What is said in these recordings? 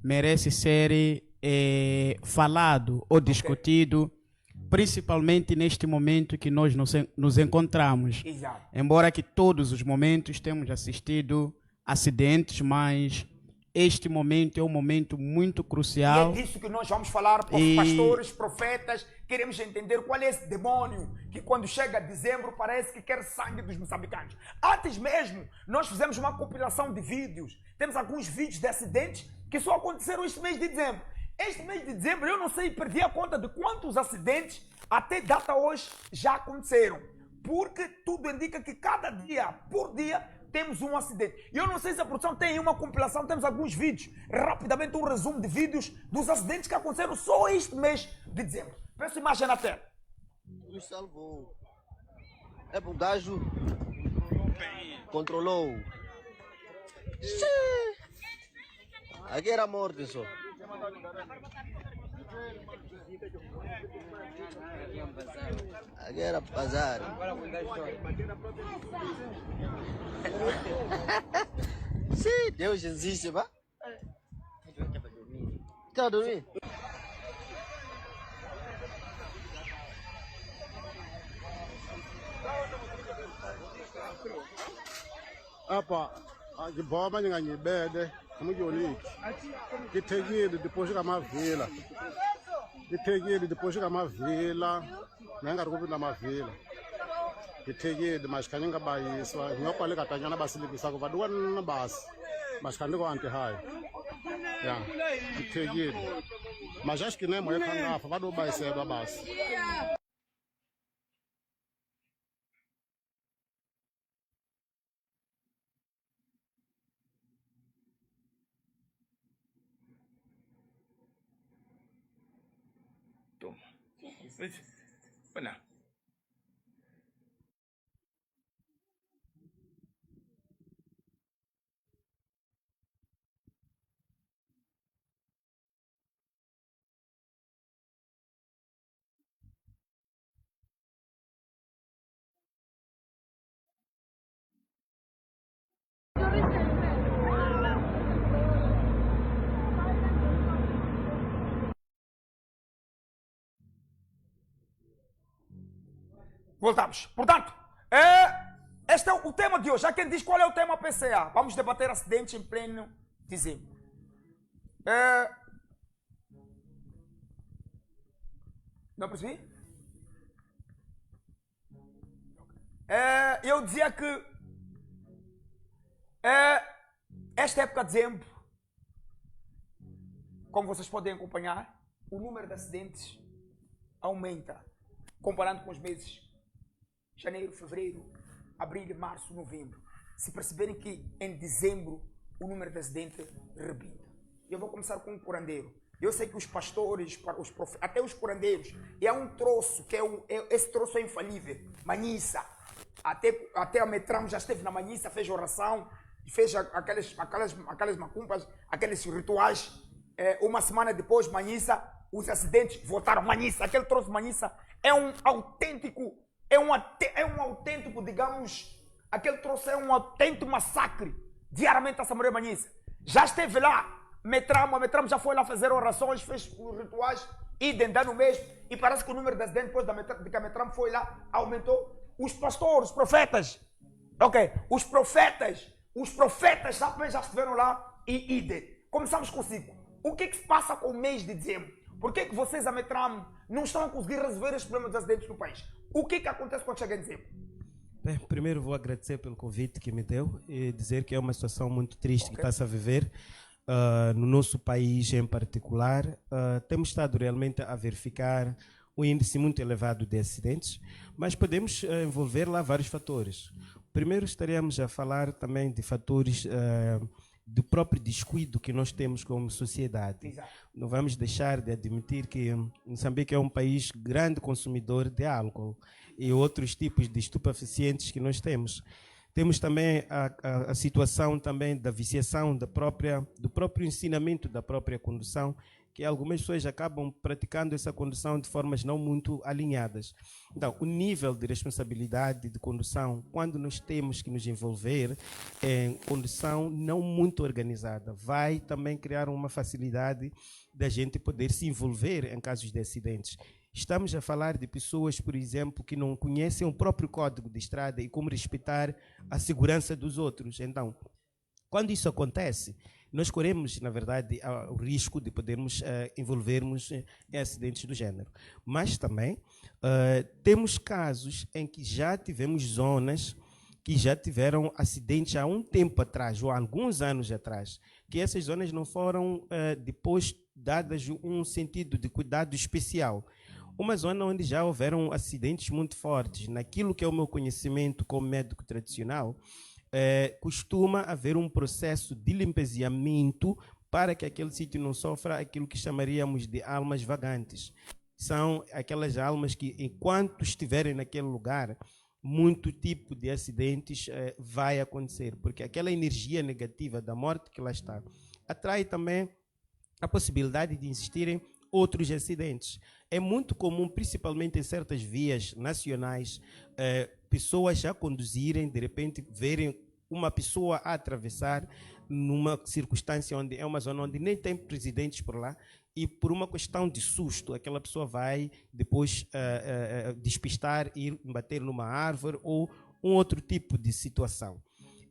merece ser falado ou discutido, principalmente neste momento que nós nos encontramos. Exato. Embora que todos os momentos temos assistido acidentes, mas este momento é um momento muito crucial. E é disso que nós vamos falar com os pastores, profetas. Queremos entender qual é esse demônio que quando chega dezembro parece que quer sangue dos moçambicanos. Antes mesmo, nós fizemos uma compilação de vídeos. Temos alguns vídeos de acidentes que só aconteceram este mês de dezembro. Este mês de dezembro, eu não sei, perdi a conta de quantos acidentes até data hoje já aconteceram. Porque tudo indica que cada dia, por dia, temos um acidente. E eu não sei se a produção tem uma compilação, temos alguns vídeos. Rapidamente um resumo de vídeos dos acidentes que aconteceram só este mês de dezembro. Peço imagem na tela. Nos salvou. É bondajo. Controlou. Aqui era morte só. Aqui era bazar. Sim, Deus existe, pá. Tá dormindo? Apa ngiboma nginganyibede umuyoliki ngithekile diposhika amavila ngithekile diposhika amavila nangari kupinda mavila ngithekile mashikanye ngabayiswa ngiyobhale katanyana basilibisa kuba dukwana basi mashikanye ko anti high ya ngithekile majashikine moya khangafa badobayiselwa basi. Bueno. Voltamos. Portanto, este é o tema de hoje. Há quem diz qual é o tema PCA. Vamos debater acidentes em pleno dezembro. Não percebi? Eu dizia que esta época de dezembro, como vocês podem acompanhar, o número de acidentes aumenta comparando com os meses janeiro, fevereiro, abril, março, novembro. Se perceberem que em dezembro o número de acidentes rebenta. Eu vou começar com um curandeiro. Eu sei que os pastores, até os curandeiros, é um troço, esse troço é infalível. Manhissa. Até a Metram já esteve na Manhissa, fez oração, fez aquelas macumpas, aqueles rituais. Uma semana depois, Manhissa, os acidentes voltaram. Manhissa, aquele troço de Manhissa é um autêntico, digamos, aquele troço é um autêntico massacre diariamente a Samuel Manhissa. Já esteve lá, a Metram já foi lá fazer orações, fez os rituais, idem, dando mesmo, e parece que o número de acidentes depois de que a Metram foi lá, aumentou. Os pastores, os profetas, os profetas já estiveram lá e idem. Começamos consigo. O que se passa com o mês de dezembro? Por que vocês, a Metram, não estão a conseguir resolver os problemas dos acidentes no país? O que acontece quando chega em dezembro? Bem, primeiro vou agradecer pelo convite que me deu e dizer que é uma situação muito triste que está-se a viver no nosso país em particular. Temos estado realmente a verificar um índice muito elevado de acidentes, mas podemos envolver lá vários fatores. Primeiro estaríamos a falar também de fatores do próprio descuido que nós temos como sociedade. Exato. Não vamos deixar de admitir que Moçambique é um país grande consumidor de álcool e outros tipos de estupefacientes que nós temos. Temos também a situação também da viciação do próprio ensinamento da própria condução, que algumas pessoas acabam praticando essa condução de formas não muito alinhadas. Então, o nível de responsabilidade de condução, quando nós temos que nos envolver em condução não muito organizada, vai também criar uma facilidade da gente poder se envolver em casos de acidentes. Estamos a falar de pessoas, por exemplo, que não conhecem o próprio código de estrada e como respeitar a segurança dos outros. Então, quando isso acontece, nós corremos, na verdade, o risco de podermos envolvermos em acidentes do género. Mas também temos casos em que já tivemos zonas que já tiveram acidentes há um tempo atrás, ou há alguns anos atrás, que essas zonas não foram depois dadas um sentido de cuidado especial. Uma zona onde já houveram acidentes muito fortes. Naquilo que é o meu conhecimento como médico tradicional, costuma haver um processo de limpeziamento para que aquele sítio não sofra aquilo que chamaríamos de almas vagantes. São aquelas almas que, enquanto estiverem naquele lugar, muito tipo de acidentes vai acontecer, porque aquela energia negativa da morte que lá está atrai também a possibilidade de existirem outros acidentes. É muito comum, principalmente em certas vias nacionais, pessoas a conduzirem, de repente verem uma pessoa a atravessar numa circunstância onde é uma zona onde nem tem presidentes por lá, e por uma questão de susto, aquela pessoa vai depois despistar, ir bater numa árvore ou um outro tipo de situação.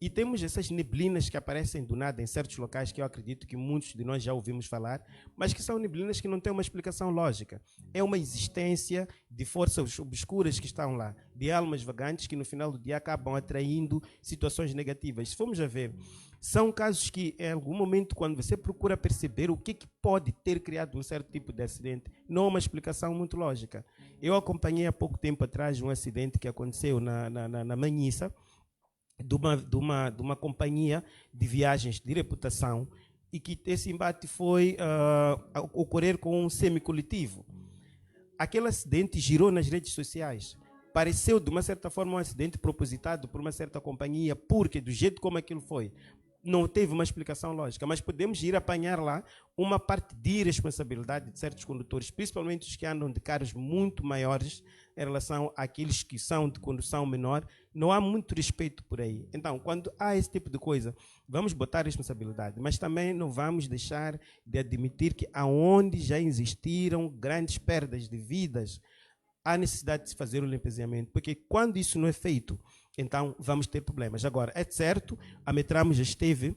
E temos essas neblinas que aparecem do nada em certos locais que eu acredito que muitos de nós já ouvimos falar, mas que são neblinas que não têm uma explicação lógica. É uma existência de forças obscuras que estão lá, de almas vagantes que no final do dia acabam atraindo situações negativas. Se formos a ver, são casos que em algum momento, quando você procura perceber o que pode ter criado um certo tipo de acidente, não há uma explicação muito lógica. Eu acompanhei há pouco tempo atrás um acidente que aconteceu na Manhissa, de uma companhia de viagens de reputação, e que esse embate foi ocorrer com um semicoletivo. Aquele acidente girou nas redes sociais. Pareceu, de uma certa forma, um acidente propositado por uma certa companhia, porque do jeito como aquilo foi, não teve uma explicação lógica, mas podemos ir apanhar lá uma parte de irresponsabilidade de certos condutores, principalmente os que andam de carros muito maiores em relação àqueles que são de condução menor. Não há muito respeito por aí. Então, quando há esse tipo de coisa, vamos botar responsabilidade, mas também não vamos deixar de admitir que aonde já existiram grandes perdas de vidas, há necessidade de se fazer um limpeziamento, porque quando isso não é feito, então vamos ter problemas. Agora, é certo, a Metramo já esteve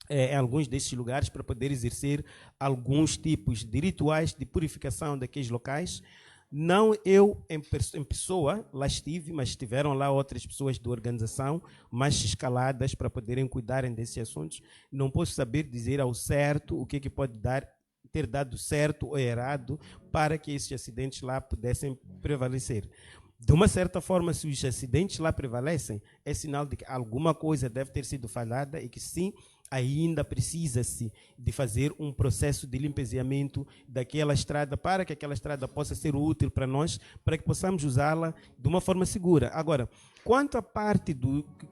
em alguns desses lugares para poder exercer alguns tipos de rituais de purificação daqueles locais. Não eu, em pessoa, lá estive, mas estiveram lá outras pessoas de organização mais escaladas para poderem cuidarem desses assuntos. Não posso saber dizer ao certo o que pode ter dado certo ou errado para que esses acidentes lá pudessem prevalecer. De uma certa forma, se os acidentes lá prevalecem, é sinal de que alguma coisa deve ter sido falhada e que sim, ainda precisa-se de fazer um processo de limpeziamento daquela estrada para que aquela estrada possa ser útil para nós, para que possamos usá-la de uma forma segura. Agora, quanto à parte do que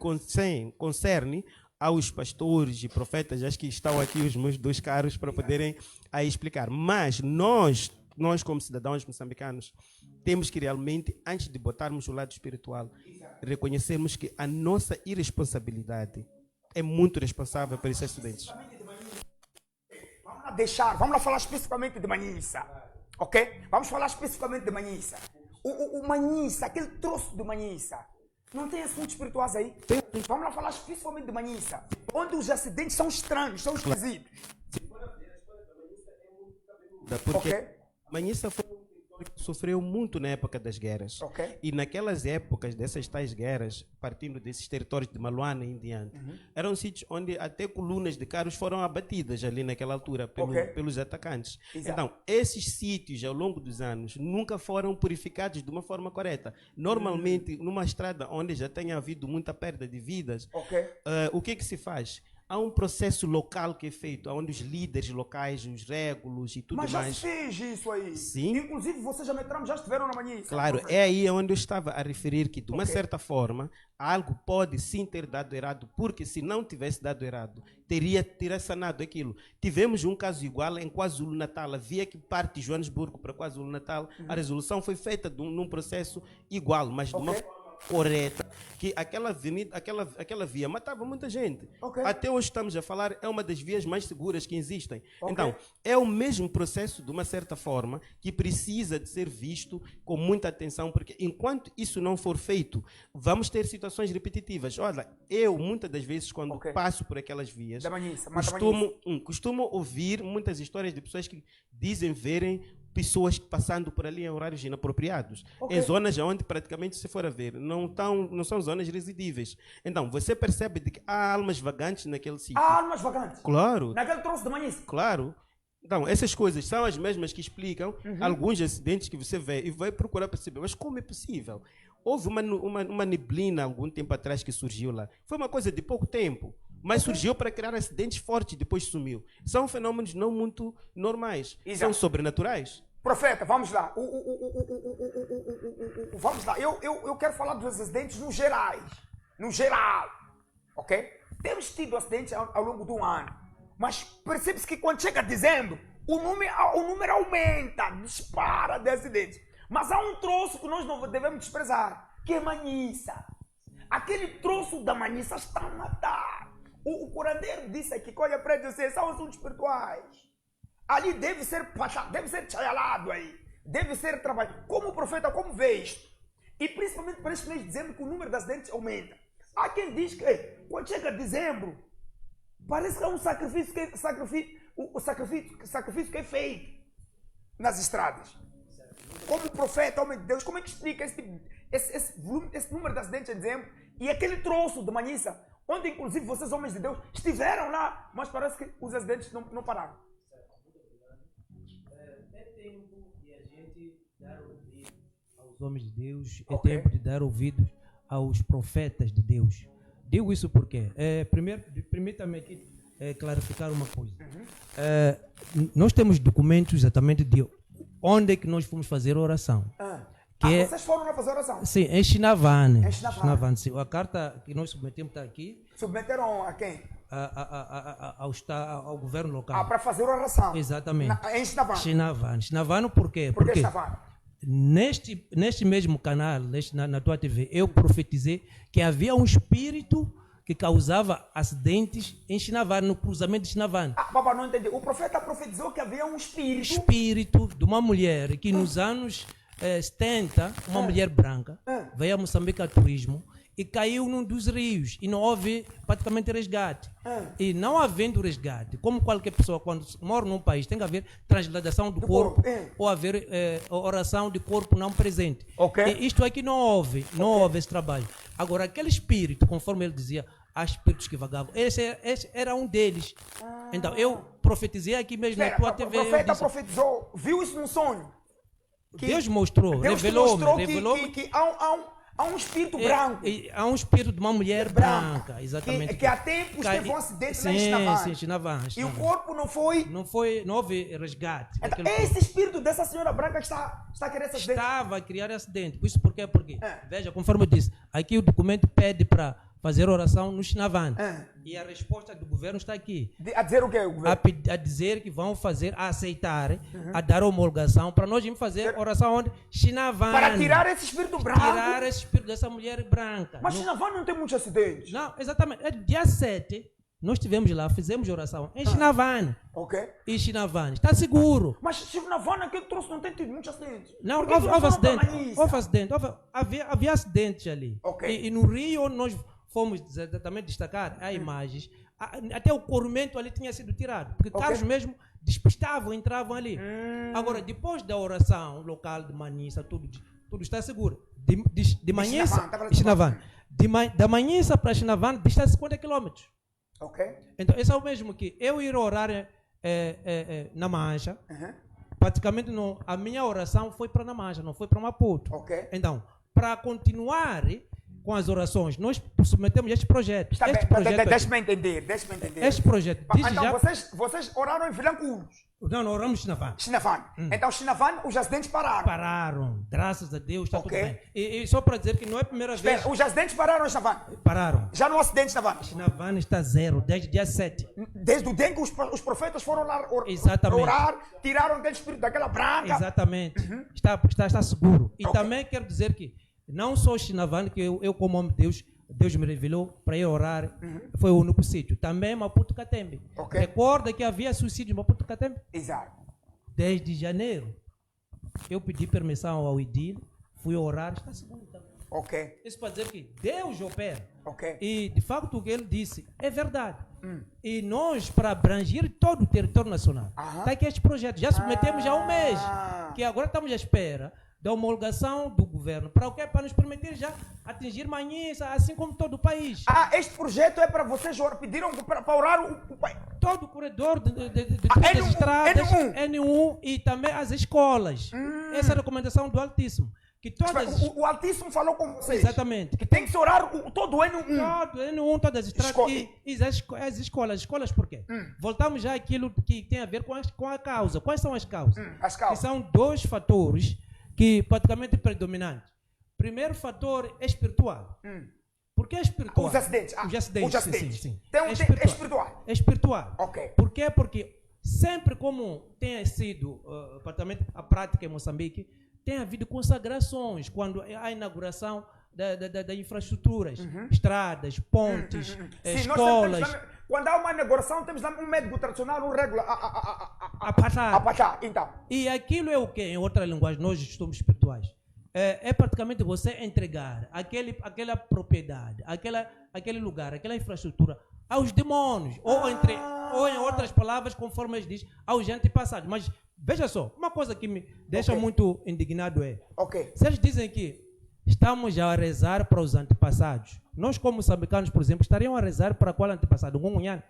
concerne aos pastores e profetas, acho que estão aqui os meus dois caros para poderem aí explicar. Mas nós como cidadãos moçambicanos, temos que realmente, antes de botarmos o lado espiritual, reconhecermos que a nossa irresponsabilidade é muito responsável por esses acidentes. Vamos lá falar especificamente de Manhissa, ok? Vamos falar especificamente de Manhissa. O Manhissa, aquele troço de Manhissa, não tem assuntos espirituais aí? Vamos lá falar especificamente de Manhissa, onde os acidentes são estranhos, são esquisitos. Porque ok? Manhissa foi um território que sofreu muito na época das guerras. Ok. E naquelas épocas, dessas tais guerras, partindo desses territórios de Maluana em diante, eram sítios onde até colunas de carros foram abatidas ali naquela altura pelos atacantes. Exato. Então, esses sítios, ao longo dos anos, nunca foram purificados de uma forma correta. Normalmente, numa estrada onde já tenha havido muita perda de vidas, o que se faz? há um processo local que é feito, onde os líderes locais, os régulos e tudo Mas já mais. se fez isso aí. Sim. Inclusive, vocês já estiveram na manhã. Claro, é aí onde eu estava a referir que, de uma certa forma, algo pode sim ter dado errado, porque se não tivesse dado errado, teria sanado aquilo. Tivemos um caso igual em KwaZulu-Natal. Havia que parte de Joanesburgo para KwaZulu-Natal. A resolução foi feita num processo igual, mas de uma forma correta, que aquela via matava muita gente. Até hoje estamos a falar, é uma das vias mais seguras que existem. Então, é o mesmo processo, de uma certa forma, que precisa de ser visto com muita atenção, porque enquanto isso não for feito, vamos ter situações repetitivas. Olha, eu, muitas das vezes, quando passo por aquelas vias, costumo ouvir muitas histórias de pessoas que dizem verem pessoas passando por ali em horários inapropriados, em zonas onde praticamente, se for a ver, não são zonas residíveis. Então, você percebe de que há almas vagantes naquele sítio. Há almas vagantes? Claro. Naquele troço de manhã? Claro. Então, essas coisas são as mesmas que explicam alguns acidentes que você vê e vai procurar perceber. Mas como é possível? Houve uma neblina algum tempo atrás que surgiu lá. Foi uma coisa de pouco tempo, mas surgiu para criar acidentes fortes e depois sumiu. São fenômenos não muito normais. São sobrenaturais. Profeta, vamos lá. Vamos lá. Eu quero falar dos acidentes no gerais. No geral. Ok? Temos tido acidentes ao longo do ano. Mas percebe-se que quando chega dezembro, o número aumenta, dispara de acidentes. Mas há um troço que nós não devemos desprezar, que é manhiça. Aquele troço da manhiça está a matar. O curandeiro disse aqui que olha para ele, são assuntos espirituais. Ali deve ser chayalado aí. Deve ser trabalhado. Como profeta, como vê isto? E principalmente para este mês de dezembro que o número de acidentes aumenta. Há quem diz que quando chega dezembro, parece que é um sacrifício que é feito nas estradas. Como profeta, homem de Deus, como é que explica esse número de acidentes em dezembro e aquele troço de manhiça, onde inclusive vocês, homens de Deus, estiveram lá, mas parece que os acidentes não pararam. É tempo de a gente dar ouvido aos homens de Deus, é tempo de dar ouvidos aos profetas de Deus. Digo isso porque, primeiro, permita-me aqui clarificar uma coisa. Nós temos documentos exatamente de onde é que nós fomos fazer oração. Vocês foram lá fazer oração? Sim, em Chinavane. Sim. A carta que nós submetemos está aqui. Submeteram a quem? Ao governo local. Para fazer oração? Exatamente. Em Chinavane? Chinavane por quê? Por que Chinavane? Neste mesmo canal, na tua TV, eu profetizei que havia um espírito que causava acidentes em Chinavane, no cruzamento de Chinavane. Papai, não entendi. O profeta profetizou que havia um espírito... Espírito de uma mulher que nos anos 70, uma mulher branca, veio a Moçambique a turismo e caiu num dos rios e não houve praticamente resgate. E não havendo resgate, como qualquer pessoa quando mora num país, tem que haver transladação do corpo ou haver oração de corpo não presente. E isto aqui não houve esse trabalho. Agora, aquele espírito, conforme ele dizia, há espíritos que vagavam. Esse era um deles. Então, eu profetizei aqui mesmo na tua TV. O profeta profetizou, viu isso num sonho? Deus mostrou, revelou que há um espírito branco. Há um espírito de uma mulher branca, exatamente. Que há tempos teve um acidente lá em Chinavane. Sim, Chinavane. E o corpo não foi... Não houve resgate. Então, esse espírito dessa senhora branca está a querer esse acidente? Estava a criar acidente. Isso por quê? Porque, veja, conforme eu disse, aqui o documento pede para fazer oração no Chinavane. E a resposta do governo está aqui. A dizer o quê, o governo? A dizer que vão fazer, a aceitar, a dar homologação para nós irmos fazer oração onde? Chinavane. Para tirar esse espírito branco? Tirar esse espírito dessa mulher branca. Mas Chinavane não tem muitos acidentes. Não, exatamente. Dia 7, nós estivemos lá, fizemos oração em Chinavane. E Chinavane. Está seguro. Mas Chinavane, aquele troço não tem tido muitos acidentes. Não, houve acidente. Havia acidentes ali. E no Rio, onde nós fomos exatamente destacar, há imagens, até o corrimento ali tinha sido tirado, porque carros mesmo despistavam, entravam ali. Agora, depois da oração local de Manhissa, tudo está seguro. De Manhissa, da Manhissa para Chinavane, dista 50 km. Então, esse é o mesmo que eu ir orar na Mancha, praticamente a minha oração foi para na Mancha, não foi para Maputo. Então, para continuar, com as orações, nós submetemos este projeto. Está Este bem, projeto deixa-me entender. Este projeto, desde Então, já... vocês oraram em Vilanculos, Não, oramos em Chinavan. Chinavan. Então, Chinavan, os acidentes pararam. Pararam, graças a Deus, está Ok. tudo bem. E só para dizer que não é a primeira vez... Espera, os acidentes pararam em Chinavan. Pararam. Já não há acidentes, Chinavan. Chinavan está zero, desde dia 7. Desde o dia em que os profetas foram lá Exatamente. orar, tiraram aquele espírito daquela branca. Exatamente. Está seguro. E também quero dizer que não só Chinavan, que eu como homem de Deus me revelou para ir orar, foi o único sítio. Também Maputo Catembe. Ok. Recorda que havia suicídio em Maputo Catembe? Exato. Desde janeiro. Eu pedi permissão ao IDIL, fui orar, está seguro também. Ok. Isso para dizer que Deus opera. Ok. E de facto o que ele disse é verdade. E nós, para abranger todo o território nacional, está aqui este projeto. Já submetemos já há um mês, que agora estamos à espera da homologação do governo. Para o quê? Para nos permitir já atingir Manhissa, assim como todo o país. Este projeto é para vocês pediram para orar o país. Todo o corredor de todas as estradas, N1 e também as escolas. Essa é a recomendação do Altíssimo. Que todas... O Altíssimo falou com vocês. Exatamente. Que tem que se orar todo o N1. Todo N1, todas as estradas e as escolas. As escolas por quê? Voltamos já àquilo que tem a ver com a causa. Quais são as causas? As causas. Que são dois fatores que praticamente predominantes. Primeiro fator é espiritual. Por que é espiritual? Os acidentes. Os acidentes, Os acidentes. sim. É espiritual. É espiritual. Ok. Por quê? Porque sempre como tem sido praticamente a prática em Moçambique, tem havido consagrações quando há a inauguração da infraestruturas, estradas, pontes, escolas. Quando há uma inauguração, temos lá um médico tradicional, um regular a passar. A passar, então. E aquilo é o que, em outra linguagem, nós estamos espirituais. É praticamente você entregar aquela propriedade, aquele lugar, aquela infraestrutura aos demônios, ou em outras palavras, conforme eles dizem, aos antepassados. Mas veja só, uma coisa que me deixa muito indignado é, se eles dizem que estamos a rezar para os antepassados, nós como moçambicanos, por exemplo, estariam a rezar para qual antepassado? Um Ngunhane?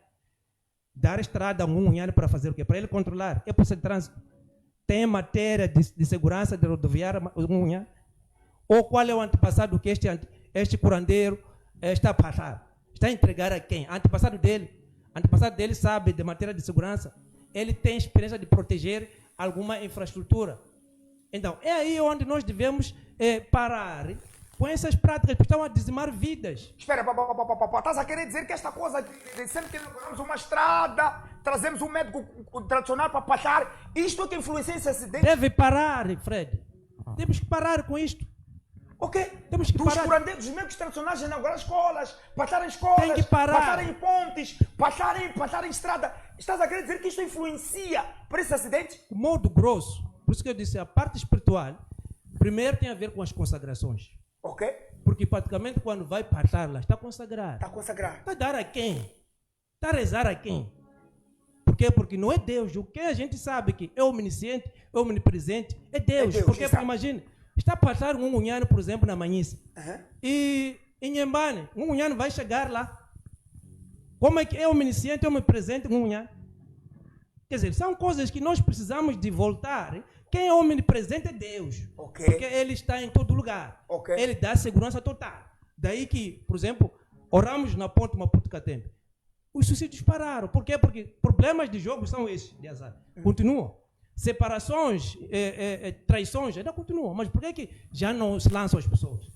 Dar estrada a um Ngunhane para fazer o quê? Para ele controlar. É por ser trânsito. Tem matéria de segurança de rodoviária, Ngunhane? Ou qual é o antepassado que este curandeiro está a passar? Está a entregar a quem? Antepassado dele. Antepassado dele sabe de matéria de segurança. Ele tem experiência de proteger alguma infraestrutura. Então, é aí onde nós devemos parar com essas práticas que estão a dizimar vidas. Espera, estás a querer dizer que esta coisa de sempre que inauguramos uma estrada, trazemos um médico tradicional para passar, isto é que influencia esse acidente? Deve parar, Fred. Temos que parar com isto. Ok? Temos que dos parar. curandeiros, dos médicos tradicionais, inaugurar escolas, passar em escolas, Tem que parar. passar em pontes, passar em estrada. Estás a querer dizer que isto influencia para esse acidente? O modo grosso, por isso que eu disse, a parte espiritual, primeiro tem a ver com as consagrações. Ok? Porque praticamente quando vai passar lá, está consagrado. Está consagrado. Está a dar a quem? Está a rezar a quem? Por quê? Porque não é Deus. O que a gente sabe que é omnisciente, é omnipresente, é Deus. Por quê? Porque imagine, está a passar um Ngunhane, por exemplo, na Manhissa. E em Nhambane, um Ngunhane vai chegar lá. Como é que é omnisciente, é omnipresente, um Ngunhane? Quer dizer, são coisas que nós precisamos de voltar. Quem é omnipresente é Deus. Okay. Porque Ele está em todo lugar. Okay. Ele dá segurança total. Daí que, por exemplo, oramos na ponte Maputo Catembe. Os suicídios pararam. Por quê? Porque problemas de jogo são esses, de azar. Continuam. Separações, traições, ainda continuam. Mas por que já não se lançam as pessoas?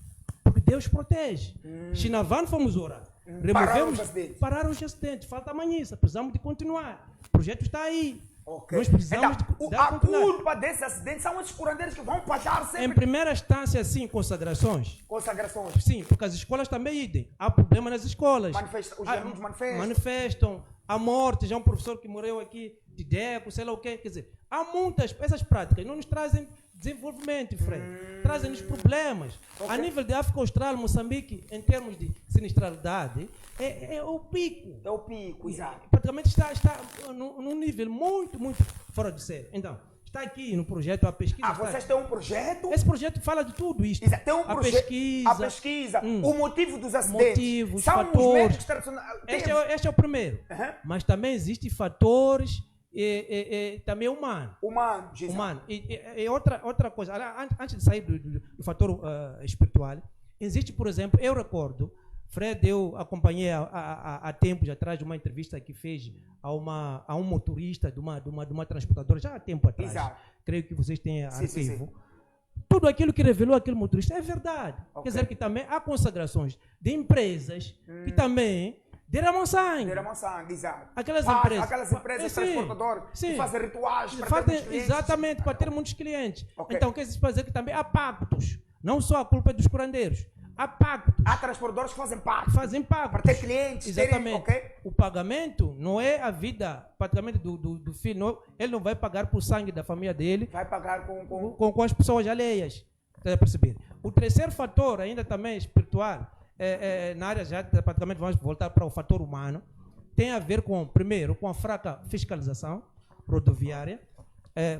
Porque Deus protege. Chinavan fomos orar. Removemos, pararam os acidentes. Falta a Manhissa. Precisamos de continuar. O projeto está aí. Okay. Nós precisamos então, a culpa desse acidente são esses curandeiros que vão passar sempre. Em primeira instância, sim, consagrações. Consagrações. Sim, porque as escolas também idem. Há problema nas escolas. Os alunos manifestam. Há morte. Já um professor que morreu aqui, de Deco, sei lá o quê. Quer dizer, há muitas, essas práticas não nos trazem desenvolvimento, Fred. Trazem-nos problemas. Okay. A nível de África Austral, Moçambique, em termos de sinistralidade, é o pico. É o pico, exato. Praticamente está num nível muito, muito fora de série. Então, está aqui no projeto a pesquisa. Vocês têm um projeto? Esse projeto fala de tudo isto. Exato. Tem um projeto. A pesquisa. O motivo dos acidentes. Motivos, são fatores. Os médicos tradicionais. Este é o primeiro. Mas também existem fatores também humano. Humano. E outra coisa, antes de sair do fator espiritual, Existe, por exemplo, eu recordo, Fred, eu acompanhei há tempos atrás uma entrevista que fez a um motorista de uma transportadora, já há tempo atrás. Exato. Creio que vocês têm arquivo. Sim. Tudo aquilo que revelou aquele motorista é verdade. Ok. Quer dizer que também há consagrações de empresas que também derramam sangue. Derramam sangue, exato. Aquelas Empresas transportadoras sim. que fazem rituais para ter Fazem, muitos clientes. exatamente, para ter muitos clientes. Ok. Então, quer dizer que também há pactos. Não só a culpa é dos curandeiros. Há pactos. Há transportadores que fazem parte. Fazem pactos. Para ter clientes. Exatamente. Terem, ok? O pagamento não é a vida, praticamente, do filho. Não, ele não vai pagar por sangue da família dele. Vai pagar com... Com as pessoas alheias. Está a perceber? O terceiro fator, ainda também espiritual, na área já, praticamente, vamos voltar para o fator humano, tem a ver com, primeiro, com a fraca fiscalização rodoviária.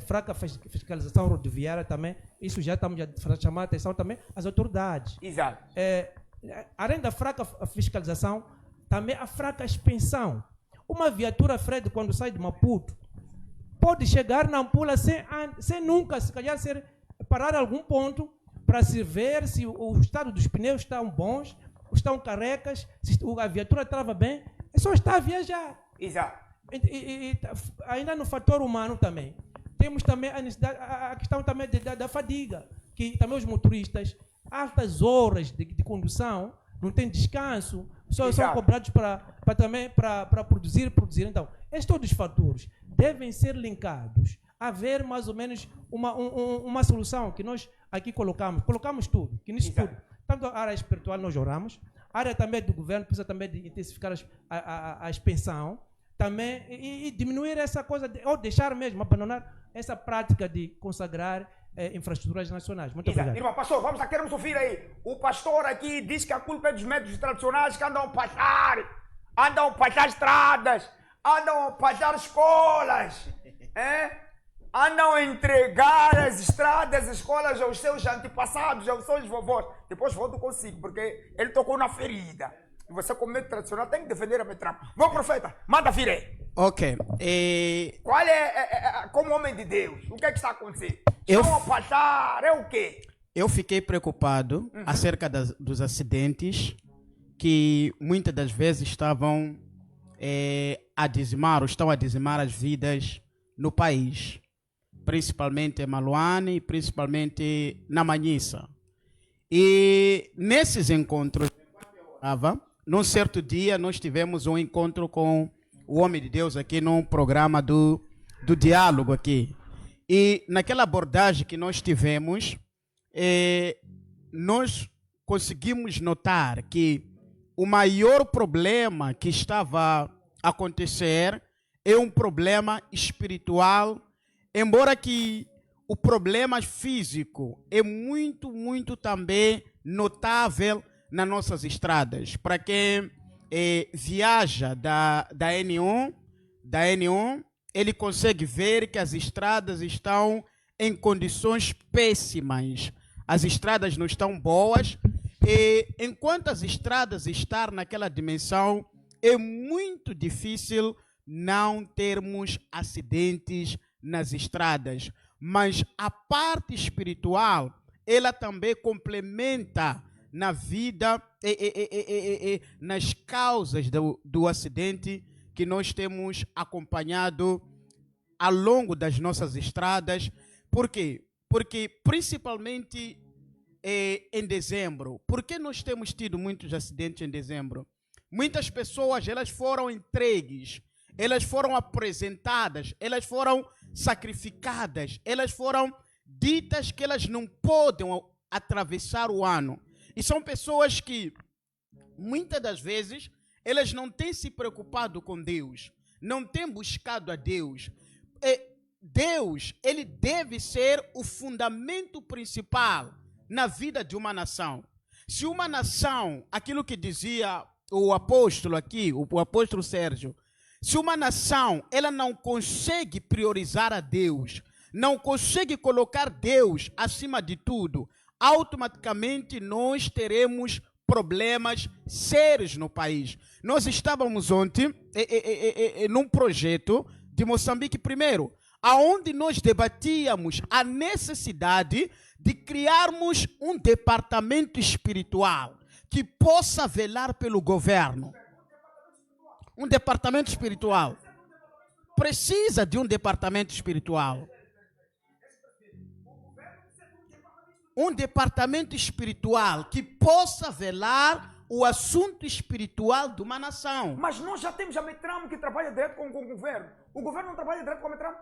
Fraca fiscalização rodoviária também, isso já estamos a chamar a atenção também às autoridades. Exato. Além da fraca fiscalização, também a fraca expensão. Uma viatura, Fred, quando sai de Maputo, pode chegar na Ampula sem nunca, se calhar, parar em algum ponto para se ver se o estado dos pneus estão bons, estão carecas, se a viatura trava bem, é só estar a viajar. Exato. E ainda no fator humano também. Temos também a questão também da fadiga, que também os motoristas, altas horas de condução, não tem descanso, só são cobrados para produzir. Então, estes todos os fatores devem ser linkados, haver mais ou menos uma solução que nós aqui colocamos tudo, que nisso tudo, tanto a área espiritual nós oramos, a área também do governo precisa também de intensificar a expensão, também, e diminuir essa coisa, ou deixar mesmo, abandonar essa prática de consagrar infraestruturas nacionais. Muito obrigado. Irmão, pastor, queremos ouvir aí. O pastor aqui diz que a culpa é dos métodos tradicionais que andam a passar estradas, andam a passar escolas, andam a entregar as estradas, as escolas aos seus antepassados, aos seus vovós. Depois volto consigo, porque ele tocou na ferida. E você, como método tradicional, tem que defender a metrapa. Meu profeta, manda vir aí. Ok. Qual como homem de Deus, o que é que está acontecendo? Estão a passar, é o quê? Eu fiquei preocupado acerca dos acidentes que muitas das vezes estavam a dizimar, ou estão a dizimar as vidas no país. Principalmente em Maluane e principalmente na Manhissa. E nesses encontros, num certo dia nós tivemos um encontro com o homem de Deus aqui num programa do diálogo aqui. E naquela abordagem que nós tivemos, nós conseguimos notar que o maior problema que estava a acontecer é um problema espiritual, embora que o problema físico é muito, muito também notável nas nossas estradas. Para quem viaja da N1, ele consegue ver que as estradas estão em condições péssimas. As estradas não estão boas. E enquanto as estradas estão naquela dimensão, é muito difícil não termos acidentes nas estradas. Mas a parte espiritual, ela também complementa na vida e nas causas do acidente que nós temos acompanhado ao longo das nossas estradas. Por quê? Porque principalmente em dezembro. Por que nós temos tido muitos acidentes em dezembro? Muitas pessoas, elas foram entregues, elas foram apresentadas, elas foram sacrificadas, elas foram ditas que elas não podem atravessar o ano. E são pessoas que, muitas das vezes, elas não têm se preocupado com Deus, não têm buscado a Deus. Deus, ele deve ser o fundamento principal na vida de uma nação. Se uma nação, aquilo que dizia o apóstolo aqui, o apóstolo Sérgio, se uma nação, ela não consegue priorizar a Deus, não consegue colocar Deus acima de tudo, automaticamente nós teremos problemas sérios no país. Nós estávamos ontem num projeto de Moçambique primeiro, aonde nós debatíamos a necessidade de criarmos um departamento espiritual que possa velar pelo governo. Um departamento espiritual. Precisa de um departamento espiritual. Um departamento espiritual que possa velar o assunto espiritual de uma nação. Mas nós já temos a Metramo que trabalha direto com o governo. O governo não trabalha direto com a Metramo.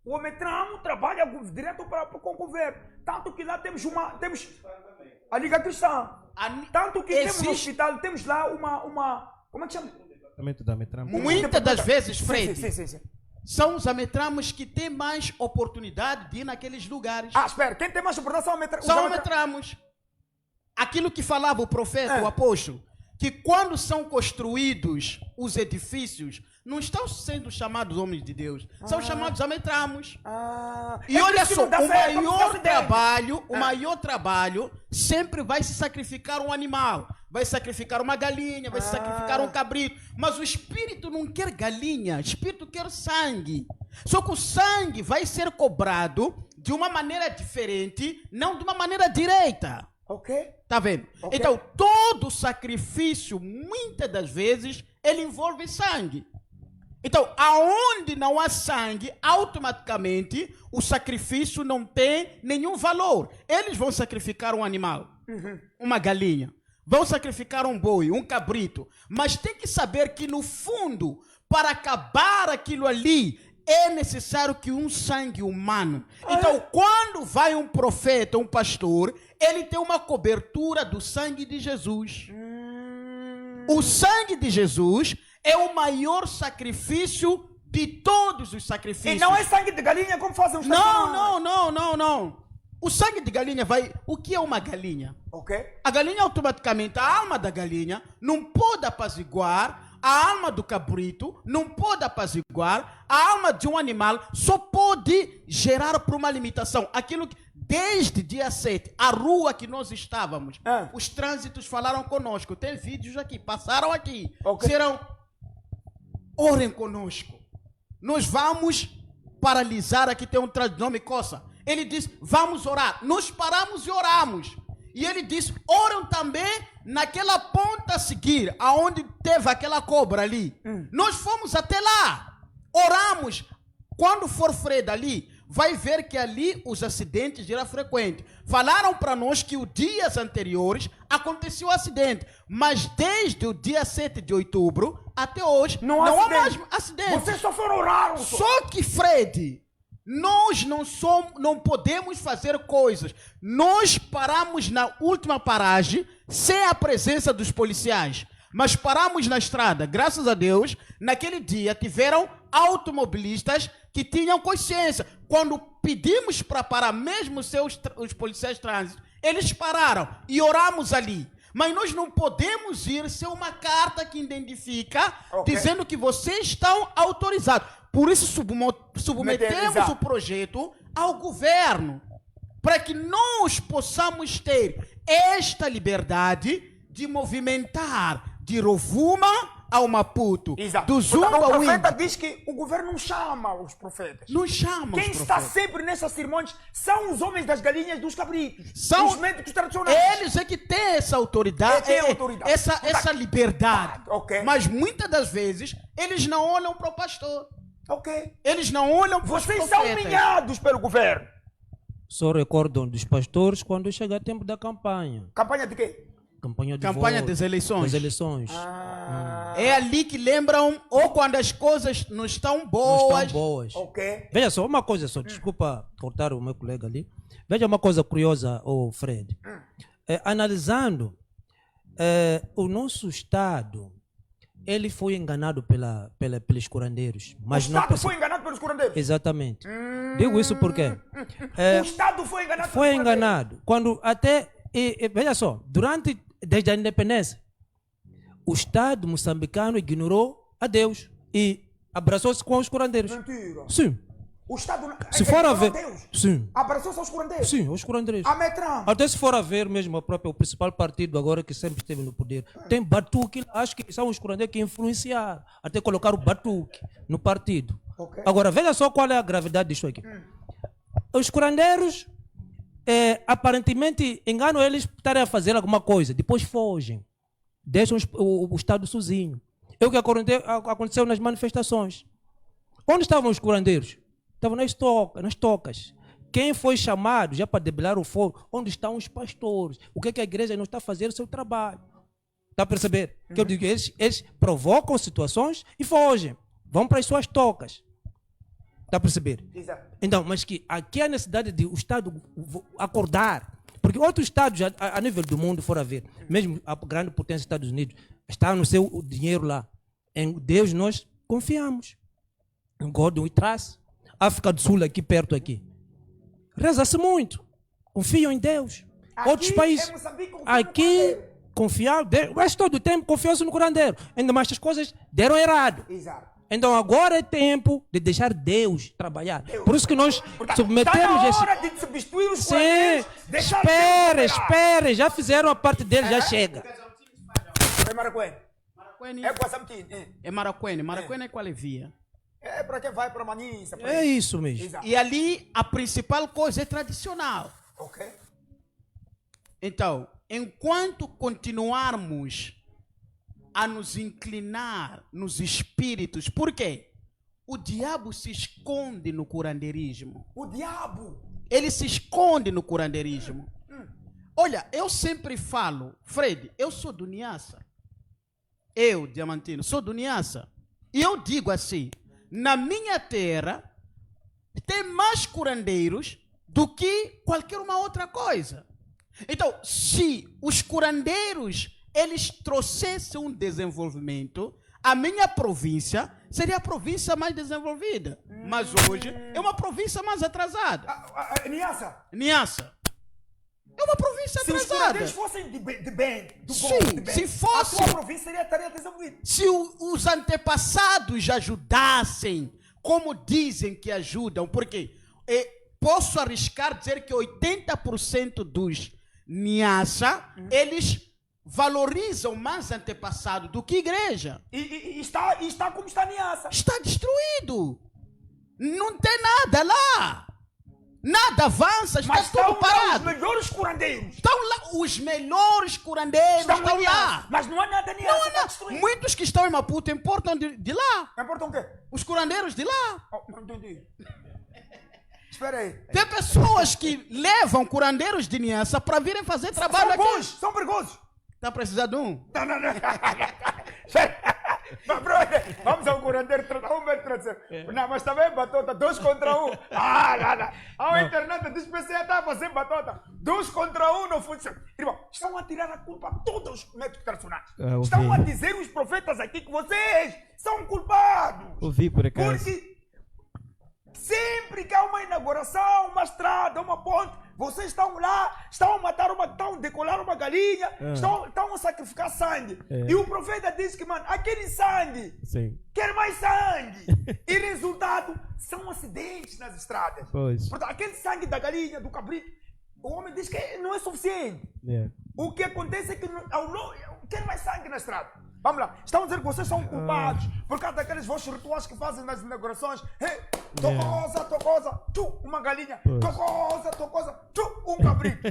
O Metramo trabalha direto com o governo. Tanto que lá temos a Liga Cristã. Tanto que temos no hospital, temos lá uma como é que chama? Da Metramo. Muitas das vezes, Fred, Sim. são os ametramos que têm mais oportunidade de ir naqueles lugares. Espera, quem tem mais oportunidade são ametramos. São ametramos. Aquilo que falava o profeta, o apóstolo, que quando são construídos os edifícios, não estão sendo chamados homens de Deus, são chamados ametramos. E olha só, o maior trabalho sempre vai se sacrificar um animal, vai sacrificar uma galinha, vai se sacrificar um cabrito, mas o espírito não quer galinha, o espírito quer sangue. Só que o sangue vai ser cobrado de uma maneira diferente, não de uma maneira direita. Ok. Tá vendo? Okay. Então, todo sacrifício, muitas das vezes, ele envolve sangue. Então, aonde não há sangue, automaticamente, o sacrifício não tem nenhum valor. Eles vão sacrificar um animal, uma galinha, vão sacrificar um boi, um cabrito, mas tem que saber que, no fundo, para acabar aquilo ali, é necessário que um sangue humano. Então, quando vai um profeta, um pastor, ele tem uma cobertura do sangue de Jesus. O sangue de Jesus é o maior sacrifício de todos os sacrifícios. E não é sangue de galinha como fazem os Não. O sangue de galinha vai... O que é uma galinha? Ok. A galinha automaticamente, a alma da galinha não pode apaziguar a alma do cabrito, não pode apaziguar a alma de um animal, só pode gerar por uma limitação. Aquilo que, desde dia 7, a rua que nós estávamos, os trânsitos falaram conosco, tem vídeos aqui, passaram aqui, disseram, orem conosco, nós vamos paralisar, aqui tem um nome Coça, ele disse, vamos orar, nós paramos e oramos, e ele disse, oram também naquela ponta a seguir, aonde teve aquela cobra ali. Nós fomos até lá, oramos. Quando for Fred ali, vai ver que ali os acidentes eram frequentes. Falaram para nós que os dias anteriores aconteceu o acidente, mas desde o dia 7 de outubro até hoje não há mais acidente. Vocês só foram orar. Só que, Fred, nós não podemos fazer coisas. Nós paramos na última paragem sem a presença dos policiais. Mas paramos na estrada. Graças a Deus, naquele dia tiveram automobilistas que tinham consciência. Quando pedimos para parar, mesmo os policiais de trânsito, eles pararam e oramos ali. Mas nós não podemos ir sem uma carta que identifica, dizendo que vocês estão autorizados. Por isso submetemos o projeto ao governo, para que nós possamos ter esta liberdade de movimentar de Rovuma ao Maputo, do Zumba ao O profeta diz que o governo não chama os profetas. Não chama Quem os está profetas. sempre nessas cerimônias são os homens das galinhas dos cabritos. São os médicos tradicionais. Eles é que têm essa autoridade, essa liberdade. Mas muitas das vezes eles não olham para o pastor. Eles não olham para os profetas. Vocês são humilhados pelo governo. Só recordam dos pastores quando chega tempo da campanha. Campanha de quê? Campanha das eleições. Das eleições. É ali que lembram, ou quando as coisas não estão boas. Não estão boas. Veja só, uma coisa só, desculpa cortar o meu colega ali. Veja uma coisa curiosa, Fred. Analisando, o nosso Estado, ele foi enganado pelos curandeiros. Mas o Estado foi enganado pelos curandeiros? Exatamente. Digo isso porque... o Estado foi enganado Foi enganado. Quando até... veja só, desde a independência, o Estado moçambicano ignorou a Deus e abraçou-se com os curandeiros. Mentira. Sim. O Estado se for a ver, Deus, sim. abraçou-se aos curandeiros? Sim, aos curandeiros. A Metramo. Até se for a ver mesmo o principal partido agora que sempre esteve no poder, tem batuque, acho que são os curandeiros que influenciaram, até colocar o batuque no partido. Agora, veja só qual é a gravidade disso aqui. Os curandeiros aparentemente enganam eles por estarem a fazer alguma coisa, depois fogem, deixam o Estado sozinho. É o que aconteceu nas manifestações. Onde estavam os curandeiros? Estavam nas tocas. Quem foi chamado já para debelar o fogo? Onde estão os pastores? O que a igreja não está a fazer o seu trabalho? Está a perceber? Que eu digo, eles provocam situações e fogem. Vão para as suas tocas. Está a perceber? Exato. Então, mas que aqui há necessidade de o Estado acordar. Porque outros Estados, a nível do mundo, fora ver, mesmo a grande potência dos Estados Unidos, está no seu dinheiro lá. Em Deus nós confiamos. Em God we trust. África do Sul, aqui perto aqui. Reza-se muito. Confiam em Deus. Aqui Outros países. é Moçambique, confia no Aqui, curandeiro. confiar. O resto todo o tempo confiam-se no curandeiro. Ainda mais as coisas deram errado. Exato. Então agora é tempo de deixar Deus trabalhar. Por isso que nós submetemos Está na esse. hora de substituir os Sim, curandeiros. Deixar Deus espere. Já fizeram a parte deles, já chega. É Maracuene. Maracuene É Guaçamtim. é Maracuene. Maracuene é qual é via? É para quem vai para Manissa. É isso mesmo. Exato. E ali a principal coisa é tradicional. Ok. Então, enquanto continuarmos a nos inclinar nos espíritos, por quê? O diabo se esconde no curandeirismo. O diabo. Ele se esconde no curandeirismo. Olha, eu sempre falo, Fred, eu sou do Niassa. Eu, Diamantino, sou do Niassa. E eu digo assim, na minha terra tem mais curandeiros do que qualquer uma outra coisa. Então, se os curandeiros eles trouxessem um desenvolvimento, a minha província seria a província mais desenvolvida. Mas hoje é uma província mais atrasada. Niassa. Niassa é uma província Se os atrasada. curandeiros fossem de bem, do bom, Sim, de bem, se fosse- a tua província estaria desenvolvida. Se os antepassados ajudassem, como dizem que ajudam, porque posso arriscar dizer que 80% dos Niassa, eles valorizam mais antepassado do que igreja. E está como está Niassa. Está destruído. Não tem nada lá. Nada avança, está Mas tudo estão lá os parado. melhores curandeiros. Estão lá, os melhores curandeiros estão em Niassa. lá. Mas não há nada em Não Niassa. há Está nada. destruído. Muitos que estão em Maputo importam de lá. Importa o quê? Os curandeiros de lá. Oh, não entendi. Espera aí. Tem pessoas que levam curandeiros de Niassa para virem fazer trabalho São aqui. bons, são perigosos. Está precisando de um? Não. Mas, brother, vamos ao curandeiro, um metro trazer. Não, mas também batota, 2 contra 1. Não. A internet diz que você está a fazer batota. 2 contra 1 não funciona. Irmão, estão a tirar a culpa a todos os métodos tradicionais. ouvi. Estão a dizer os profetas aqui que vocês são culpados. Ouvi por acaso. Porque sempre que há uma inauguração, uma estrada, uma ponte, vocês estão lá, estão a matar estão a decolar uma galinha, estão a sacrificar sangue. E o profeta diz que, mano, aquele sangue Sim. quer mais sangue. E resultado, são acidentes nas estradas. Pois. Portanto, aquele sangue da galinha, do cabrito, o homem diz que não é suficiente. Yeah. O que acontece é que quer mais sangue na estrada. Vamos lá, estão a dizer que vocês são culpados por causa daqueles vossos rituais que fazem nas inaugurações. Hey, tocosa, uma galinha. Tocosa, um cabrito.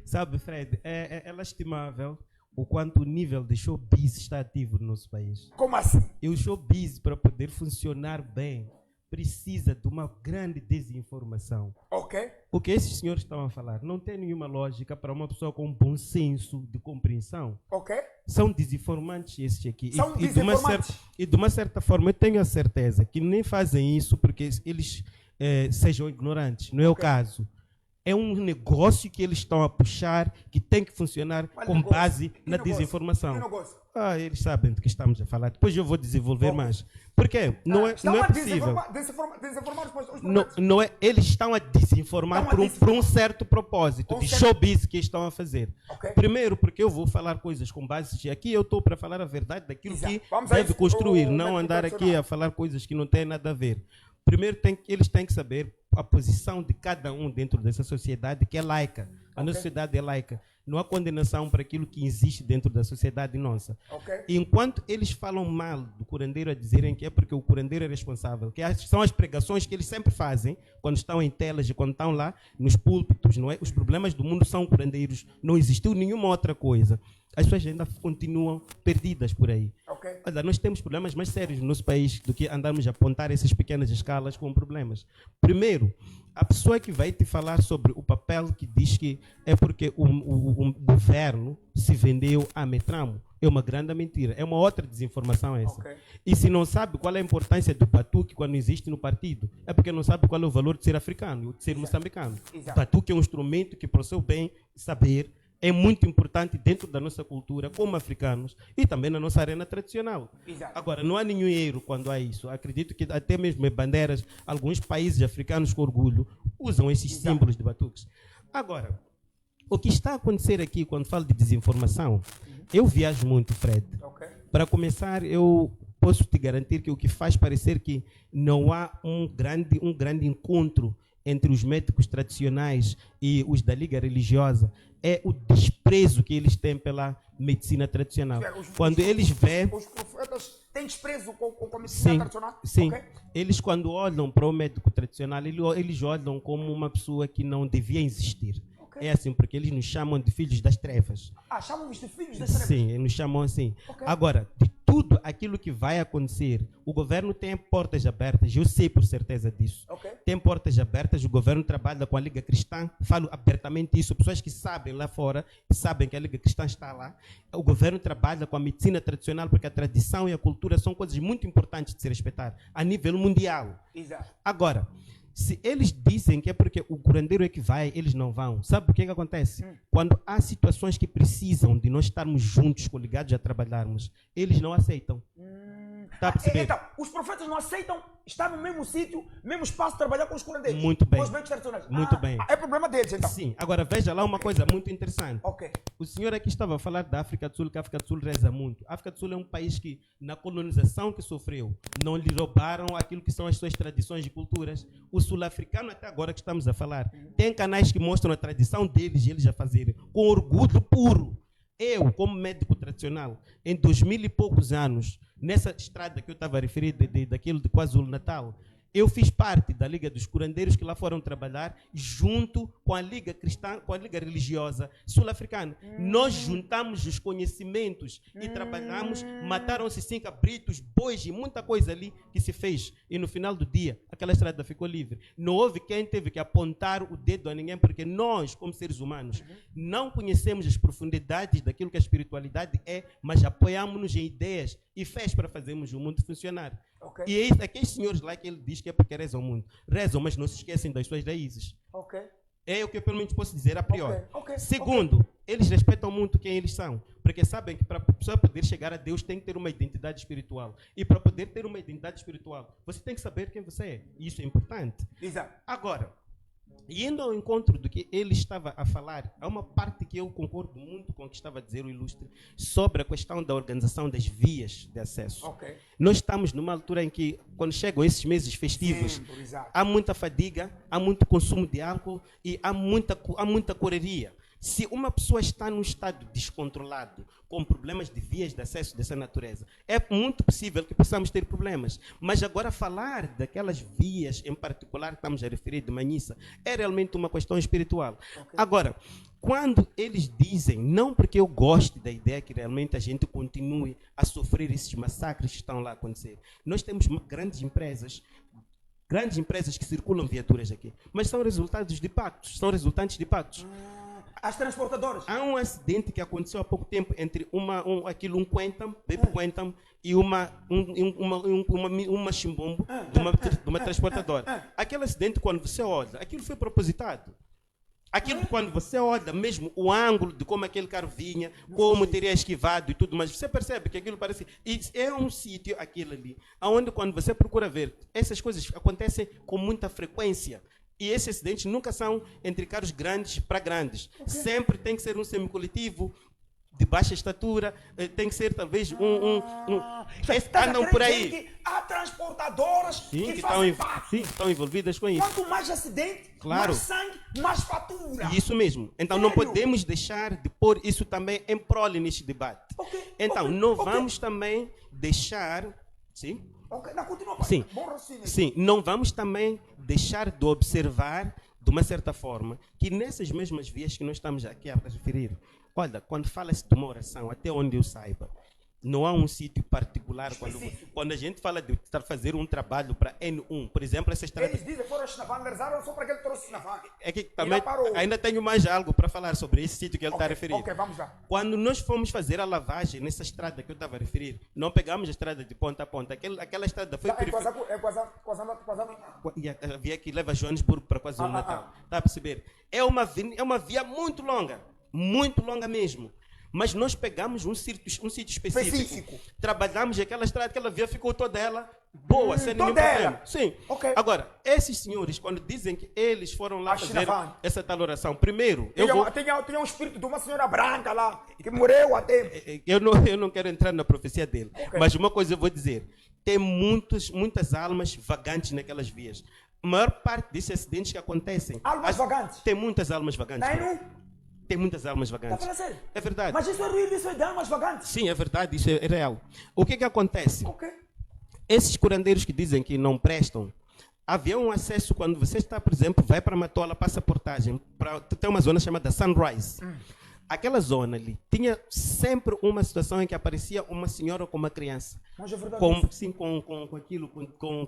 Sabe, Fred, é lastimável o quanto o nível de showbiz está ativo no nosso país. Como assim? E o showbiz, para poder funcionar bem, precisa de uma grande desinformação. Ok. O que esses senhores estão a falar não tem nenhuma lógica para uma pessoa com bom senso de compreensão. Ok. São desinformantes esses aqui. São E de uma certa forma, eu tenho a certeza que nem fazem isso porque eles sejam ignorantes. Não é o caso. É um negócio que eles estão a puxar, que tem que funcionar com base na desinformação. Eles sabem do que estamos a falar. Depois eu vou desenvolver mais. Porque não é possível. Desinformar os Não é, eles estão a desinformar por um certo propósito de showbiz que estão a fazer. Okay. Primeiro, porque eu vou falar coisas com base. Aqui eu estou para falar a verdade daquilo Exato. que Vamos a deve isso, construir, o não método andar aqui tradicional. a falar coisas que não têm nada a ver. Primeiro, eles têm que saber a posição de cada um dentro dessa sociedade que é laica. A nossa sociedade é laica. Não há condenação para aquilo que existe dentro da sociedade nossa. Enquanto eles falam mal do curandeiro a dizerem que é porque o curandeiro é responsável, que são as pregações que eles sempre fazem, quando estão em telas e quando estão lá nos púlpitos, não é? Os problemas do mundo são curandeiros, não existiu nenhuma outra coisa. As pessoas ainda continuam perdidas por aí. Olha, nós temos problemas mais sérios no nosso país do que andarmos a apontar essas pequenas escalas com problemas. Primeiro, a pessoa que vai te falar sobre o papel que diz que é porque o governo se vendeu a Metramo é uma grande mentira. É uma outra desinformação essa. E se não sabe qual é a importância do batuque quando existe no partido, é porque não sabe qual é o valor de ser africano, de ser moçambicano. O batuque é um instrumento que, para o seu bem saber, é muito importante dentro da nossa cultura como africanos e também na nossa arena tradicional. Agora, não há nenhum erro quando há isso. Acredito que até mesmo em bandeiras, alguns países africanos com orgulho usam esses símbolos de batuques. Agora, o que está a acontecer aqui quando falo de desinformação, eu viajo muito, Fred. Para começar, eu posso te garantir que o que faz parecer que não há um grande encontro entre os médicos tradicionais e os da Liga Religiosa é o desprezo que eles têm pela medicina tradicional. Quando eles veem... Os profetas têm desprezo com a medicina tradicional? Sim. Eles, quando olham para o médico tradicional, eles olham como uma pessoa que não devia existir. É assim, porque eles nos chamam de filhos das trevas. Chamam-nos de filhos das trevas? Sim, eles nos chamam assim. Agora, de tudo aquilo que vai acontecer, o governo tem portas abertas, eu sei por certeza disso. Tem portas abertas, o governo trabalha com a Liga Cristã, falo abertamente isso, pessoas que sabem lá fora, sabem que a Liga Cristã está lá. O governo trabalha com a medicina tradicional, porque a tradição e a cultura são coisas muito importantes de se respeitar, a nível mundial. Agora, se eles dizem que é porque o curandeiro é que vai, eles não vão. Sabe o que acontece? Quando há situações que precisam de nós estarmos juntos, coligados a trabalharmos, eles não aceitam. Tá a perceber? Então, os profetas não aceitam estar no mesmo sítio, mesmo espaço, trabalhar com os curandeiros. Muito bem. Com os médicos tradicionais. Muito bem. É problema deles, então. Sim. Agora, veja lá uma coisa muito interessante. O senhor aqui estava a falar da África do Sul, que a África do Sul reza muito. A África do Sul é um país que, na colonização que sofreu, não lhe roubaram aquilo que são as suas tradições e culturas. O sul-africano, até agora que estamos a falar, tem canais que mostram a tradição deles e eles a fazerem, com orgulho puro. Eu, como médico tradicional, em 2000 e poucos anos, nessa estrada que eu estava a referir, daquilo de KwaZulu-Natal, eu fiz parte da Liga dos Curandeiros que lá foram trabalhar junto com a Liga Cristã, com a Liga Religiosa Sul-Africana. Nós juntamos os conhecimentos e trabalhamos, mataram-se 5 cabritos, bois e muita coisa ali que se fez. E no final do dia, aquela estrada ficou livre. Não houve quem teve que apontar o dedo a ninguém, porque nós, como seres humanos, não conhecemos as profundidades daquilo que a espiritualidade é, mas apoiamos-nos em ideias e fés para fazermos o mundo funcionar. E é isso, aqueles senhores lá que ele diz que é porque rezam muito. Rezam, mas não se esquecem das suas raízes. É o que eu pelo menos posso dizer a priori. Segundo, eles respeitam muito quem eles são. Porque sabem que para a pessoa poder chegar a Deus tem que ter uma identidade espiritual. E para poder ter uma identidade espiritual, você tem que saber quem você é. E isso é importante. Agora, indo ao encontro do que ele estava a falar, há uma parte que eu concordo muito com o que estava a dizer o ilustre sobre a questão da organização das vias de acesso. Nós estamos numa altura em que, quando chegam esses meses festivos, há muita fadiga, há muito consumo de álcool e há muita correria. Se uma pessoa está num estado descontrolado, com problemas de vias de acesso dessa natureza, é muito possível que possamos ter problemas. Mas agora falar daquelas vias em particular que estamos a referir de Manhissa é realmente uma questão espiritual. Agora, quando eles dizem, não porque eu gosto da ideia que realmente a gente continue a sofrer esses massacres que estão lá a acontecer. Nós temos grandes empresas que circulam viaturas aqui, mas são resultados de pactos, são resultantes de pactos. As transportadoras. Há um acidente que aconteceu há pouco tempo entre um Quentam, Baby Quentam, e uma chimbombo de uma transportadora. Aquele acidente, quando você olha, aquilo foi propositado. Aquilo, quando você olha mesmo o ângulo de como aquele carro vinha, como teria esquivado e tudo mais, você percebe que aquilo parece... E é um sítio, aquilo ali, onde quando você procura ver, essas coisas acontecem com muita frequência. E esses acidentes nunca são entre carros grandes para grandes. Sempre tem que ser um semicoletivo de baixa estatura, tem que ser talvez Estás a andam querer por dizer aí. que há transportadoras Sim, que que fazem parte. estão envolvidas com isso. Quanto mais acidente, Claro. mais sangue, mais fatura. Isso mesmo. Então não Sério? podemos deixar de pôr isso também em prole neste debate. Ok, Então ok, não ok. vamos também deixar, sim? Ok, não, continua, pai. Sim. Bom raciocínio. Sim, não vamos também deixar de observar, de uma certa forma, que nessas mesmas vias que nós estamos aqui a referir, olha, quando fala-se de uma oração, até onde eu saiba, não há um sítio particular. Quando a gente fala de estar fazer um trabalho para N1, por exemplo, essa estrada. Eles dizem que foram a Xinafã, rezaram só para que ele trouxe Xinafã. É que E também lá parou. ainda tenho mais algo para falar sobre esse sítio que ele está a referir. Ok, vamos lá. Quando nós fomos fazer a lavagem nessa estrada que eu estava a referir, não pegamos a estrada de ponta a ponta. Aquela estrada foi e a via que leva Joanesburgo para KwaZulu-Natal. Está a perceber? É uma via muito longa mesmo. Mas nós pegamos um sítio específico. Trabalhamos aquela estrada, aquela via ficou toda ela boa, sem nenhum toda problema. ela? Sim. Ok. Agora, esses senhores, quando dizem que eles foram lá A fazer Xinafã. essa tal oração, primeiro, Tinha um espírito de uma senhora branca lá, que morreu há tempo. eu não quero entrar na profecia dele, mas uma coisa eu vou dizer: tem muitas almas vagantes naquelas vias. A maior parte desses acidentes que acontecem. Almas vagantes? Tem muitas almas vagantes. Não? Tem muitas almas Está vagantes. falando sério? É verdade. Mas isso é real, isso é de almas vagantes. Sim, é verdade, isso é real. O que acontece? Ok. Esses curandeiros que dizem que não prestam, havia um acesso quando você está, por exemplo, vai para Matola, passa portagem, tem uma zona chamada Sunrise. Aquela zona ali tinha sempre uma situação em que aparecia uma senhora com uma criança. Mas é verdade. Com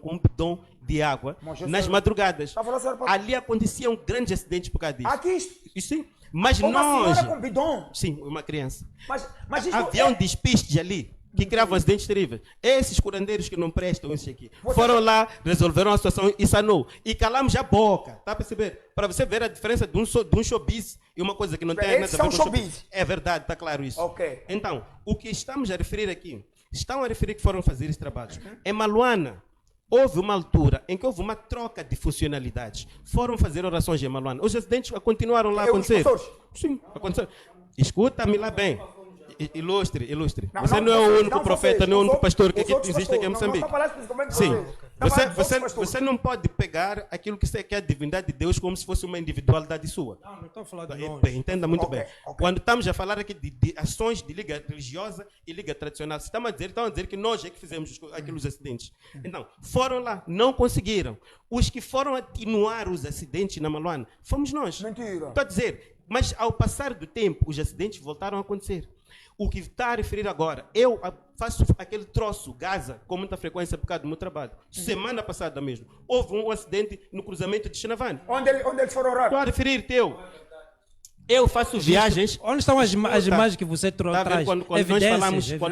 um bidão de água nas madrugadas. Tá falando sério, Ali aconteciam grandes acidentes por causa disso. Aqui isto. E sim, mas Uma nós. senhora com bidão. Sim, uma criança. Mas isto Havia um despistes ali que criavam acidentes terríveis. Esses curandeiros que não prestam isso aqui foram lá, resolveram a situação e sanou. E calamos a boca, tá a perceber? Para você ver a diferença de um showbiz e uma coisa que não tem Eles nada a ver são com showbiz. É verdade, está claro isso. Ok. Então, o que estamos a referir aqui, estão a referir que foram fazer esse trabalho. Em Maluana, houve uma altura em que houve uma troca de funcionalidades. Foram fazer orações em Maluana. Os acidentes continuaram lá a acontecer. Sim, aconteceram. Escuta-me lá bem. Ilustre. Você não é o único profeta, não é o único pastor que existe aqui em Moçambique. Sim. Você não pode pegar aquilo que é a divindade de Deus como se fosse uma individualidade sua. Não estou a falar de longe. Bem, entenda muito bem. Ok. Quando estamos a falar aqui de ações de liga religiosa e liga tradicional, estão a dizer que nós é que fizemos aqueles acidentes. Então, foram lá, não conseguiram. Os que foram atenuar os acidentes na Maluana fomos nós. Mentira. Estou a dizer, mas ao passar do tempo, os acidentes voltaram a acontecer. O que está a referir agora, eu faço aquele troço, Gaza, com muita frequência por causa do meu trabalho. Semana passada mesmo, houve um acidente no cruzamento de Xinavane. Onde eles foram orar? Estou a referir, eu faço viagens. Onde estão as imagens que você Tá a ver traz? quando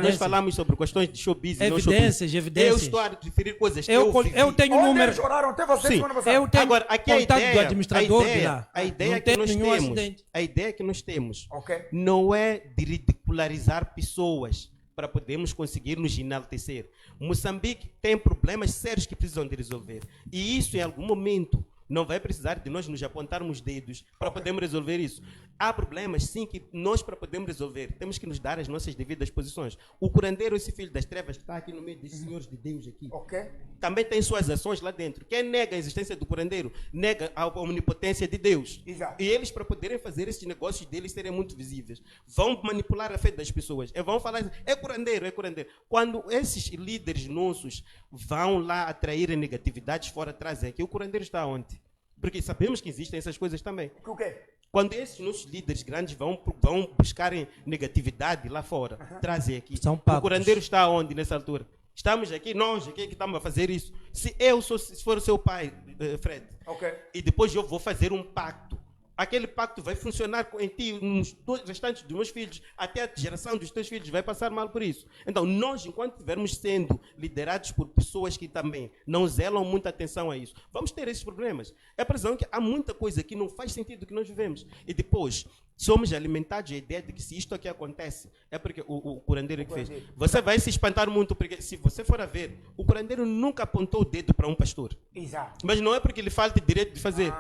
nós falamos sobre questões de showbiz e não showbiz. Evidências. Eu estou a referir coisas que eu vivi. Eu tenho Onde número. eles oraram? Até vocês Sim. semana passada. Eu tenho Agora, aqui contato do administrador de lá. a ideia Não que tem nós nenhum temos, acidente. a ideia que nós temos Ok. não é de ridicularizar pessoas para podermos conseguir nos enaltecer. Moçambique tem problemas sérios que precisam de resolver. E isso, em algum momento, não vai precisar de nós nos apontarmos dedos para podermos resolver isso. Há problemas, sim, que nós, para podermos resolver, temos que nos dar as nossas devidas posições. O curandeiro, esse filho das trevas, que está aqui no meio desses senhores de Deus aqui, Ok. também tem suas ações lá dentro. Quem nega a existência do curandeiro, nega a onipotência de Deus. Exato. E eles, para poderem fazer esses negócios deles serem muito visíveis, vão manipular a fé das pessoas. E vão falar, é curandeiro. Quando esses líderes nossos vão lá atraírem negatividades fora, trazem aqui, o curandeiro está onde? Porque sabemos que existem essas coisas também. O quê? Quando esses nossos líderes grandes vão buscarem negatividade lá fora, trazem aqui. São O pactos. curandeiro está onde nessa altura? Estamos aqui, nós aqui que estamos a fazer isso. Se for o seu pai, Fred, Ok. e depois eu vou fazer um pacto, aquele pacto vai funcionar em ti, nos dois restantes dos meus filhos, até a geração dos teus filhos vai passar mal por isso. Então, nós, enquanto estivermos sendo liderados por pessoas que também não zelam muita atenção a isso, vamos ter esses problemas. É a pressão que há muita coisa que não faz sentido que nós vivemos. E depois, somos alimentados a ideia de que se isto aqui acontece, é porque o curandeiro é que fez. Você vai se espantar muito, porque se você for a ver, o curandeiro nunca apontou o dedo para um pastor. Exato. Mas não é porque ele falta direito de fazer.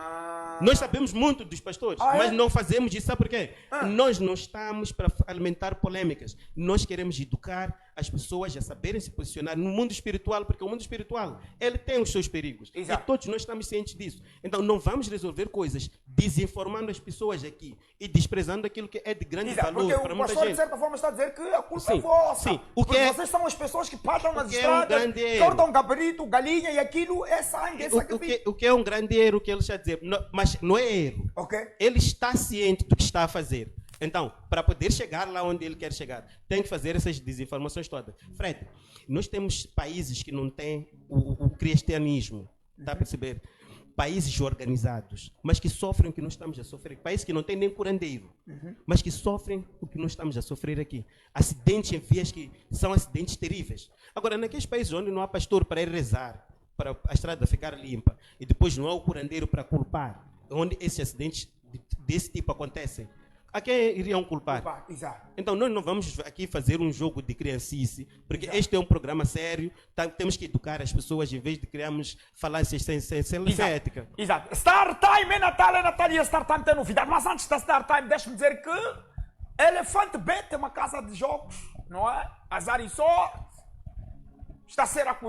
Nós sabemos muito dos pastores, mas não fazemos isso. Sabe por quê? Nós não estamos para alimentar polêmicas. Nós queremos educar as pessoas a saberem se posicionar no mundo espiritual, porque o mundo espiritual, ele tem os seus perigos. Exato. E todos nós estamos cientes disso. Então não vamos resolver coisas desinformando as pessoas aqui e desprezando aquilo que é de grande Exato, valor porque para o muita pastor, de gente. certa forma, está a dizer que a culpa Sim, é vossa. sim. Porque vocês são as pessoas que passam nas que é um estradas, grande erro. cortam cabrito, galinha e aquilo é sangue, é sacrifício. O que é um grande erro que ele está a dizer, mas não é erro. Ok? Ele está ciente do que está a fazer. Então, para poder chegar lá onde ele quer chegar, tem que fazer essas desinformações todas. Fred, nós temos países que não têm o cristianismo, está a perceber? Países organizados, mas que sofrem o que nós estamos a sofrer. Países que não têm nem curandeiro, mas que sofrem o que nós estamos a sofrer aqui. Acidentes em vias que são acidentes terríveis. Agora, naqueles países onde não há pastor para ir rezar, para a estrada ficar limpa, e depois não há o curandeiro para culpar, onde esses acidentes desse tipo acontecem, a quem iriam culpar? Exato. Então nós não vamos aqui fazer um jogo de criancice, porque Exato. este é um programa sério, temos que educar as pessoas em vez de criarmos falácias sem ética. Exato. Star Time é Natal e a Star Time tem novidade. Mas antes da Star Time, deixa-me dizer que Elefante Bet é uma casa de jogos, não é? Azar e sorte. Está a ser acusado.